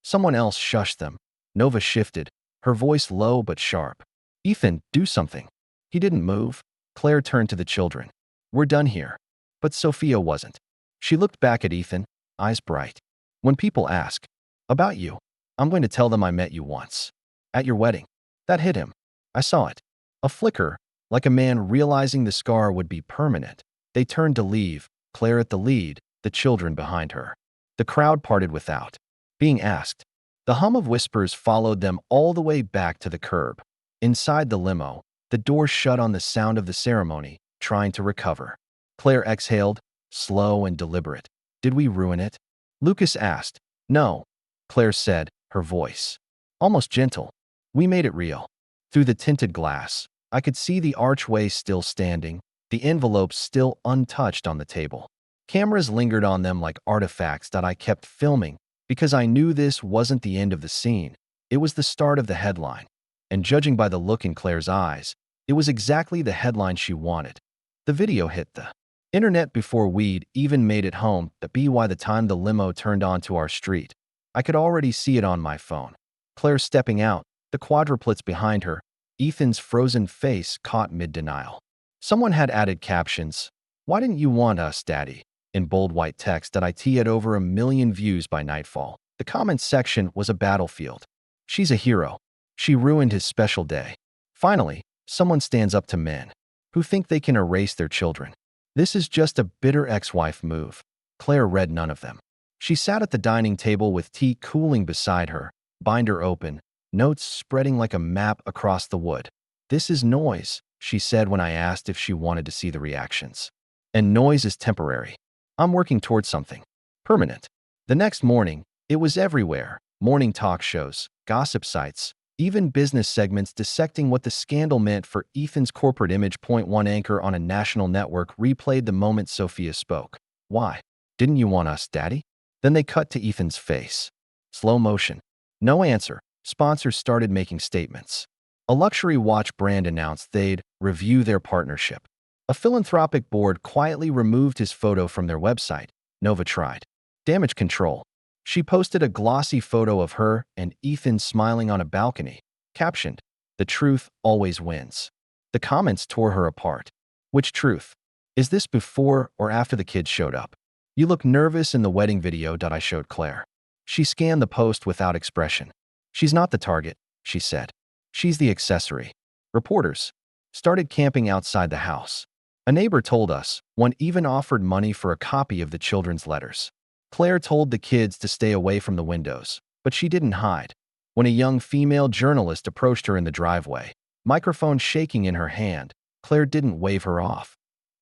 Someone else shushed them. Nova shifted, her voice low but sharp. "Ethan, do something." He didn't move. Claire turned to the children. "We're done here." But Sophia wasn't. She looked back at Ethan, eyes bright. "When people ask about you, I'm going to tell them I met you once. At your wedding." That hit him. I saw it. A flicker, like a man realizing the scar would be permanent. They turned to leave, Claire at the lead, the children behind her. The crowd parted without being asked. The hum of whispers followed them all the way back to the curb. Inside the limo, the door shut on the sound of the ceremony, trying to recover. Claire exhaled, slow and deliberate. "Did we ruin it?" Lucas asked. "No," Claire said, her voice almost gentle. "We made it real." Through the tinted glass, I could see the archway still standing, the envelopes still untouched on the table. Cameras lingered on them like artifacts that I kept filming because I knew this wasn't the end of the scene. It was the start of the headline. And judging by the look in Claire's eyes, it was exactly the headline she wanted. The video hit the internet before we'd even made it home. By the time the limo turned onto our street, I could already see it on my phone. Claire stepping out, the quadruplets behind her, Ethan's frozen face caught mid-denial. Someone had added captions, "Why didn't you want us, Daddy?" in bold white text that had over 1 million views by nightfall. The comments section was a battlefield. "She's a hero. She ruined his special day." Finally, someone stands up to men who think they can erase their children. "This is just a bitter ex-wife move." Claire read none of them. She sat at the dining table with tea cooling beside her, binder open, notes spreading like a map across the wood. "This is noise," she said when I asked if she wanted to see the reactions. "And noise is temporary." I'm working towards something permanent. The next morning, it was everywhere. Morning talk shows, gossip sites, even business segments dissecting what the scandal meant for Ethan's corporate image. Point one anchor on a national network replayed the moment Sophia spoke. Why? Didn't you want us, Daddy? Then they cut to Ethan's face. Slow motion. No answer. Sponsors started making statements. A luxury watch brand announced they'd review their partnership. A philanthropic board quietly removed his photo from their website. Nova tried. Damage control. She posted a glossy photo of her and Ethan smiling on a balcony, captioned, "The truth always wins." The comments tore her apart. Which truth? Is this before or after the kids showed up? You look nervous in the wedding video. I showed Claire. She scanned the post without expression. She's not the target, she said. She's the accessory. Reporters started camping outside the house. A neighbor told us one even offered money for a copy of the children's letters. Claire told the kids to stay away from the windows, but she didn't hide. When a young female journalist approached her in the driveway, microphone shaking in her hand, Claire didn't wave her off.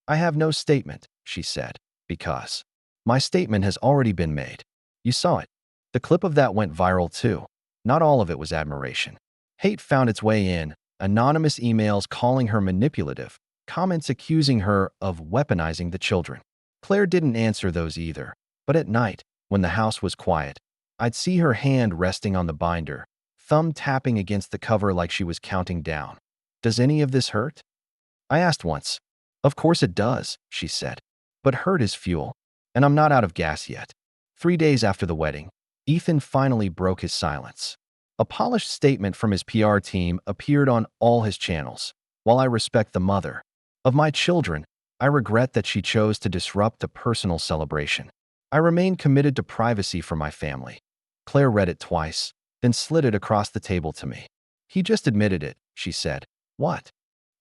"I have no statement," she said, "because my statement has already been made. You saw it." The clip of that went viral too. Not all of it was admiration. Hate found its way in, anonymous emails calling her manipulative, comments accusing her of weaponizing the children. Claire didn't answer those either. But at night, when the house was quiet, I'd see her hand resting on the binder, thumb tapping against the cover like she was counting down. "Does any of this hurt?" I asked once. "Of course it does," she said. "But hurt is fuel, and I'm not out of gas yet." 3 days after the wedding, Ethan finally broke his silence. A polished statement from his PR team appeared on all his channels. "While I respect the mother of my children, I regret that she chose to disrupt the personal celebration. I remain committed to privacy for my family." Claire read it twice, then slid it across the table to me. "He just admitted it," she said. "What?"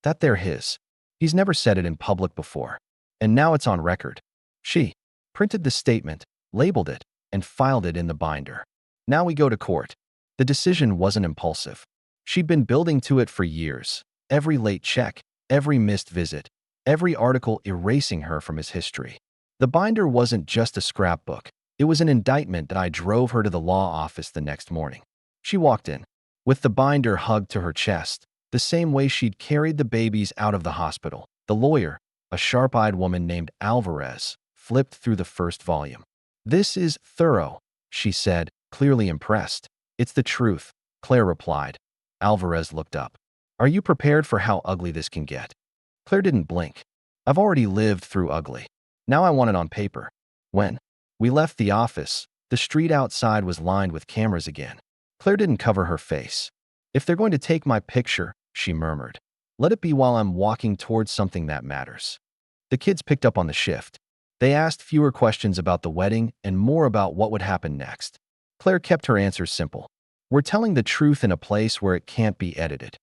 "That they're his. He's never said it in public before. And now it's on record." She printed the statement, labeled it, and filed it in the binder. Now we go to court. The decision wasn't impulsive. She'd been building to it for years. Every late check, every missed visit, every article erasing her from his history. The binder wasn't just a scrapbook. It was an indictment that I drove her to the law office the next morning. She walked in, with the binder hugged to her chest, the same way she'd carried the babies out of the hospital. The lawyer, a sharp-eyed woman named Alvarez, flipped through the first volume. "This is thorough," she said, clearly impressed. "It's the truth," Claire replied. Alvarez looked up. "Are you prepared for how ugly this can get?" Claire didn't blink. "I've already lived through ugly. Now I want it on paper." When we left the office, the street outside was lined with cameras again. Claire didn't cover her face. "If they're going to take my picture," she murmured, "let it be while I'm walking towards something that matters." The kids picked up on the shift. They asked fewer questions about the wedding and more about what would happen next. Claire kept her answers simple. "We're telling the truth in a place where it can't be edited."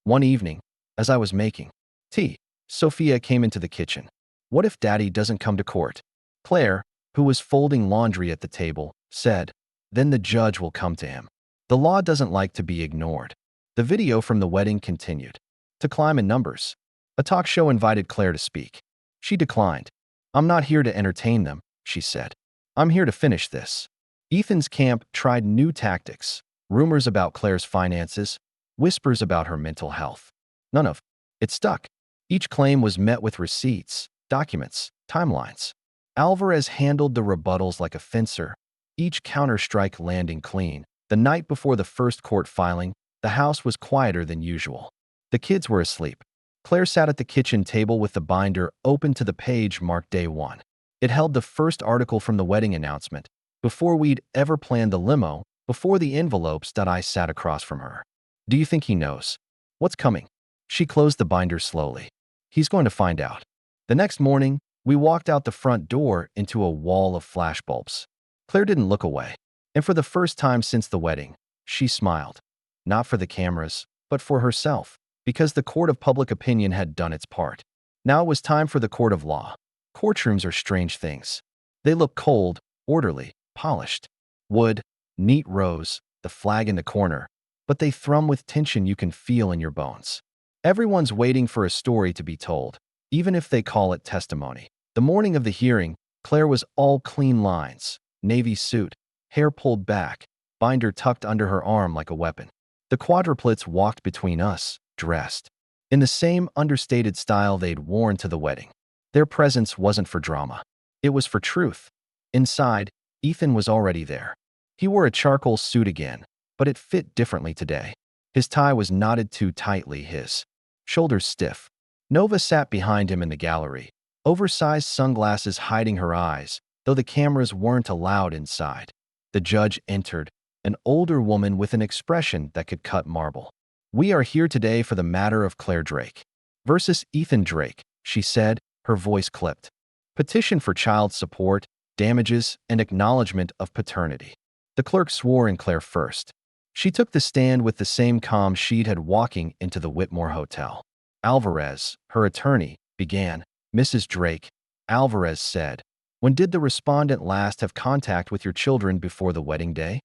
One evening, as I was making tea, Sophia came into the kitchen. "What if Daddy doesn't come to court?" Claire, who was folding laundry at the table, said, "Then the judge will come to him. The law doesn't like to be ignored." The video from the wedding continued to climb in numbers. A talk show invited Claire to speak. She declined. "I'm not here to entertain them," she said. "I'm here to finish this." Ethan's camp tried new tactics. Rumors about Claire's finances, whispers about her mental health. None of it stuck. Each claim was met with receipts, documents, timelines. Alvarez handled the rebuttals like a fencer, each counterstrike landing clean. The night before the first court filing, the house was quieter than usual. The kids were asleep. Claire sat at the kitchen table with the binder open to the page marked Day 1. It held the first article from the wedding announcement, before we'd ever planned the limo, before the envelopes that I sat across from her. "Do you think he knows what's coming?" She closed the binder slowly. "He's going to find out." The next morning, we walked out the front door into a wall of flashbulbs. Claire didn't look away. And for the first time since the wedding, she smiled. Not for the cameras, but for herself, because the court of public opinion had done its part. Now it was time for the court of law. Courtrooms are strange things. They look cold, orderly, polished. Wood, neat rows, the flag in the corner, but they thrum with tension you can feel in your bones. Everyone's waiting for a story to be told, even if they call it testimony. The morning of the hearing, Claire was all clean lines, navy suit, hair pulled back, binder tucked under her arm like a weapon. The quadruplets walked between us, dressed in the same understated style they'd worn to the wedding. Their presence wasn't for drama. It was for truth. Inside, Ethan was already there. He wore a charcoal suit again, but it fit differently today. His tie was knotted too tightly, his shoulders stiff. Nova sat behind him in the gallery, oversized sunglasses hiding her eyes, though the cameras weren't allowed inside. The judge entered, an older woman with an expression that could cut marble. "We are here today for the matter of Claire Drake versus Ethan Drake," she said, her voice clipped. "Petition for child support, damages, and acknowledgement of paternity." The clerk swore in Claire first. She took the stand with the same calm she'd had walking into the Whitmore Hotel. Alvarez, her attorney, began. "Mrs. Drake," Alvarez said, "when did the respondent last have contact with your children before the wedding day?"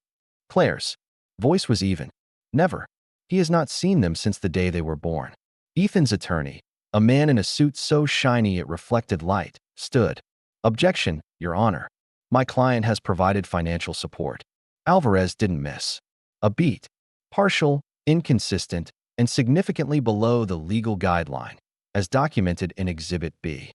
Claire's voice was even. "Never. He has not seen them since the day they were born." Ethan's attorney, a man in a suit so shiny it reflected light, stood. "Objection, Your Honor. My client has provided financial support." Alvarez didn't miss a beat. Partial, inconsistent, and significantly below the legal guideline, as documented in Exhibit B.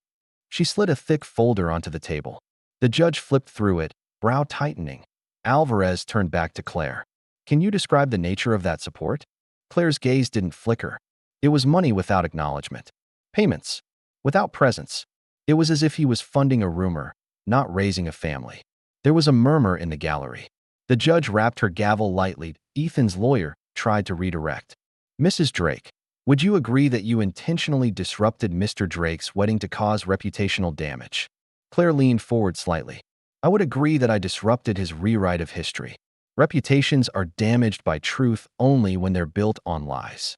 She slid a thick folder onto the table. The judge flipped through it, brow tightening. Alvarez turned back to Claire. "Can you describe the nature of that support?" Claire's gaze didn't flicker. It was money without acknowledgement. Payments without presence. It was as if he was funding a rumor, not raising a family. There was a murmur in the gallery. The judge rapped her gavel lightly. Ethan's lawyer tried to redirect. "Mrs. Drake, would you agree that you intentionally disrupted Mr. Drake's wedding to cause reputational damage?" Claire leaned forward slightly. "I would agree that I disrupted his rewrite of history. Reputations are damaged by truth only when they're built on lies."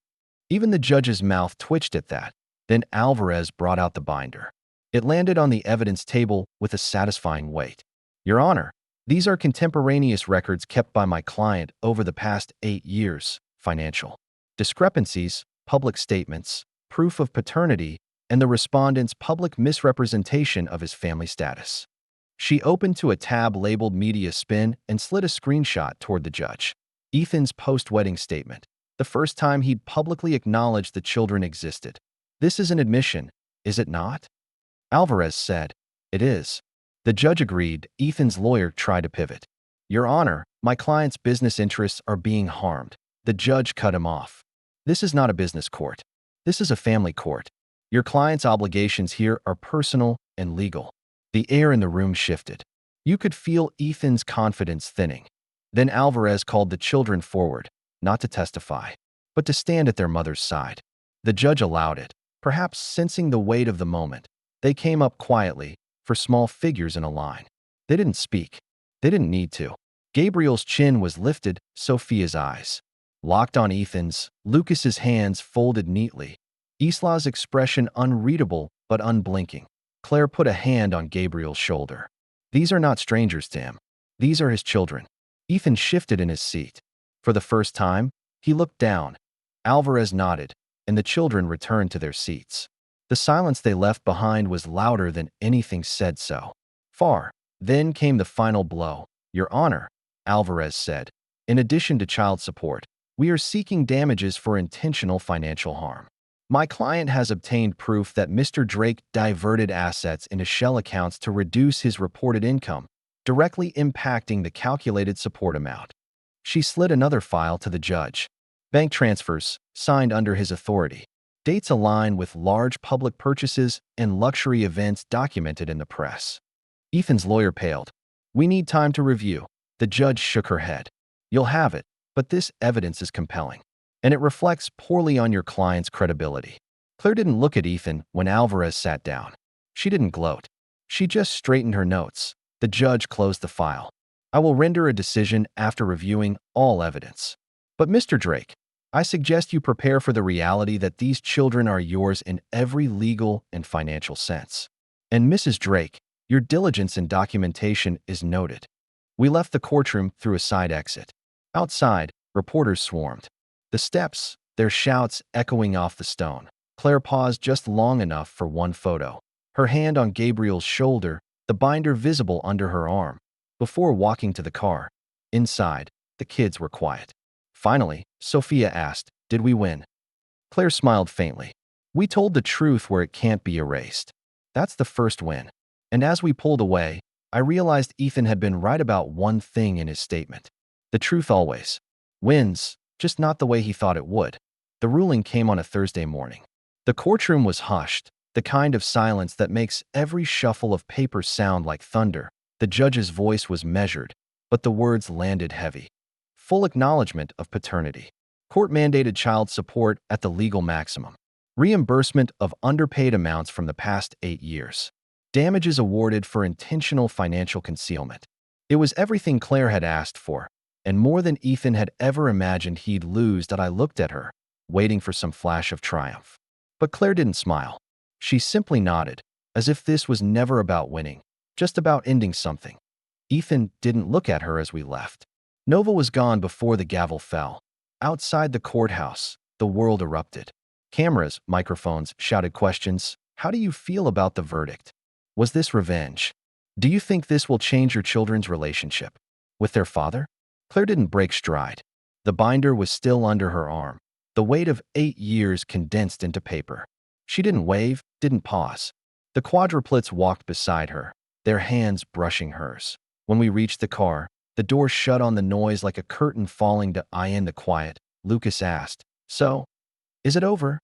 Even the judge's mouth twitched at that. Then Alvarez brought out the binder. It landed on the evidence table with a satisfying weight. "Your Honor, these are contemporaneous records kept by my client over the past 8 years, financial discrepancies, public statements, proof of paternity, and the respondent's public misrepresentation of his family status." She opened to a tab labeled Media Spin and slid a screenshot toward the judge. Ethan's post-wedding statement, the first time he'd publicly acknowledged the children existed. "This is an admission, is it not?" Alvarez said. "It is." The judge agreed. Ethan's lawyer tried to pivot. "Your Honor, my client's business interests are being harmed." The judge cut him off. "This is not a business court. This is a family court. Your client's obligations here are personal and legal." The air in the room shifted. You could feel Ethan's confidence thinning. Then Alvarez called the children forward, not to testify, but to stand at their mother's side. The judge allowed it, perhaps sensing the weight of the moment. They came up quietly, for small figures in a line. They didn't speak. They didn't need to. Gabriel's chin was lifted, Sophia's eyes locked on Ethan's, Lucas's hands folded neatly, Isla's expression unreadable but unblinking. Claire put a hand on Gabriel's shoulder. "These are not strangers to him. These are his children." Ethan shifted in his seat. For the first time, he looked down. Alvarez nodded, and the children returned to their seats. The silence they left behind was louder than anything said so far. Then came the final blow. "Your Honor," Alvarez said, "in addition to child support, we are seeking damages for intentional financial harm. My client has obtained proof that Mr. Drake diverted assets into shell accounts to reduce his reported income, directly impacting the calculated support amount." She slid another file to the judge. "Bank transfers, signed under his authority. Dates align with large public purchases and luxury events documented in the press." Ethan's lawyer paled. "We need time to review." The judge shook her head. "You'll have it, but this evidence is compelling, and it reflects poorly on your client's credibility." Claire didn't look at Ethan when Alvarez sat down. She didn't gloat. She just straightened her notes. The judge closed the file. "I will render a decision after reviewing all evidence. But Mr. Drake, I suggest you prepare for the reality that these children are yours in every legal and financial sense. And Mrs. Drake, your diligence in documentation is noted." We left the courtroom through a side exit. Outside, reporters swarmed. The steps, their shouts echoing off the stone. Claire paused just long enough for one photo. Her hand on Gabriel's shoulder, the binder visible under her arm, before walking to the car. Inside, the kids were quiet. Finally, Sophia asked, "Did we win?" Claire smiled faintly. "We told the truth where it can't be erased. That's the first win." And as we pulled away, I realized Ethan had been right about one thing in his statement. The truth always wins, just not the way he thought it would. The ruling came on a Thursday morning. The courtroom was hushed, the kind of silence that makes every shuffle of paper sound like thunder. The judge's voice was measured, but the words landed heavy. Full acknowledgement of paternity. Court-mandated child support at the legal maximum. Reimbursement of underpaid amounts from the past 8 years. Damages awarded for intentional financial concealment. It was everything Claire had asked for, and more than Ethan had ever imagined he'd lose. That I looked at her, waiting for some flash of triumph. But Claire didn't smile. She simply nodded, as if this was never about winning, just about ending something. Ethan didn't look at her as we left. Nova was gone before the gavel fell. Outside the courthouse, the world erupted. Cameras, microphones, shouted questions. How do you feel about the verdict? Was this revenge? Do you think this will change your children's relationship with their father? Claire didn't break stride. The binder was still under her arm, the weight of 8 years condensed into paper. She didn't wave, didn't pause. The quadruplets walked beside her, their hands brushing hers. When we reached the car, the door shut on the noise like a curtain falling to eye in the quiet. Lucas asked, "So, is it over?"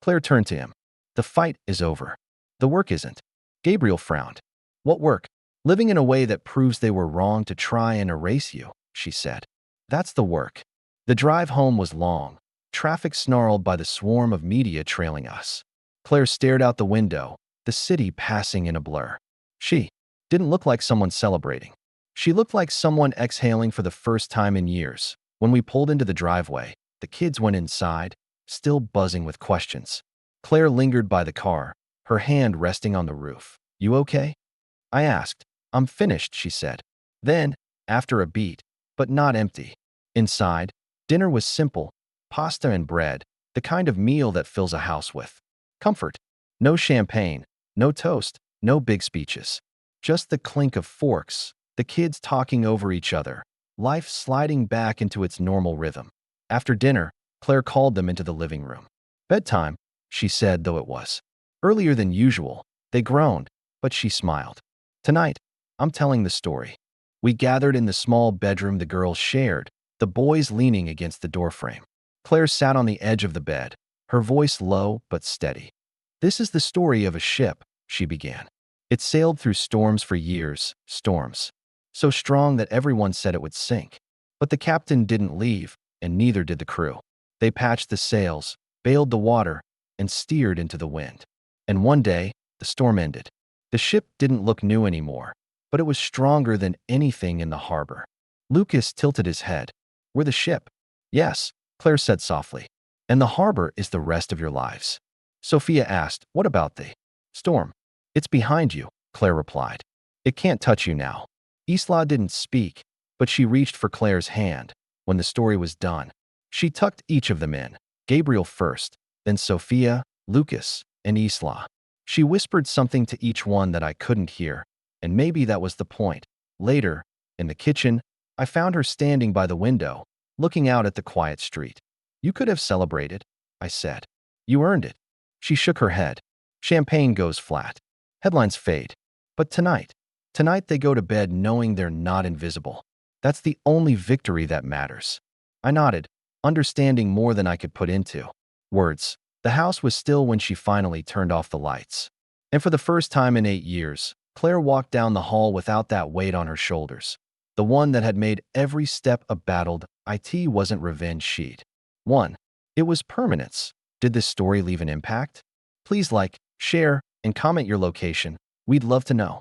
Claire turned to him. "The fight is over. The work isn't." Gabriel frowned. "What work?" "Living in a way that proves they were wrong to try and erase you," she said. "That's the work." The drive home was long, traffic snarled by the swarm of media trailing us. Claire stared out the window, the city passing in a blur. She didn't look like someone celebrating. She looked like someone exhaling for the first time in years. When we pulled into the driveway, the kids went inside, still buzzing with questions. Claire lingered by the car, her hand resting on the roof. "You okay?" I asked. "I'm finished," she said. Then, after a beat, but not empty. Inside, dinner was simple, pasta and bread, the kind of meal that fills a house with comfort. No champagne, no toast, no big speeches. Just the clink of forks, the kids talking over each other, life sliding back into its normal rhythm. After dinner, Claire called them into the living room. "Bedtime," she said, though it was earlier than usual. They groaned, but she smiled. "Tonight, I'm telling the story." We gathered in the small bedroom the girls shared, the boys leaning against the doorframe. Claire sat on the edge of the bed, her voice low but steady. "This is the story of a ship," she began. "It sailed through storms for years, storms so strong that everyone said it would sink. But the captain didn't leave, and neither did the crew. They patched the sails, bailed the water, and steered into the wind. And one day, the storm ended. The ship didn't look new anymore, but it was stronger than anything in the harbor." Lucas tilted his head. "We're the ship." "Yes," Claire said softly. "And the harbor is the rest of your lives." Sophia asked, "What about the storm?" "It's behind you," Claire replied. "It can't touch you now." Isla didn't speak, but she reached for Claire's hand. When the story was done, she tucked each of them in, Gabriel first, then Sophia, Lucas, and Isla. She whispered something to each one that I couldn't hear, and maybe that was the point. Later, in the kitchen, I found her standing by the window, looking out at the quiet street. "You could have celebrated," I said. "You earned it." She shook her head. "Champagne goes flat. Headlines fade. But tonight they go to bed knowing they're not invisible. That's the only victory that matters." I nodded, understanding more than I could put into words. The house was still when she finally turned off the lights. And for the first time in 8 years, Claire walked down the hall without that weight on her shoulders. The one that had made every step a battled. It wasn't revenge she'd won. It was permanence. Did this story leave an impact? Please like, share, and comment your location. We'd love to know.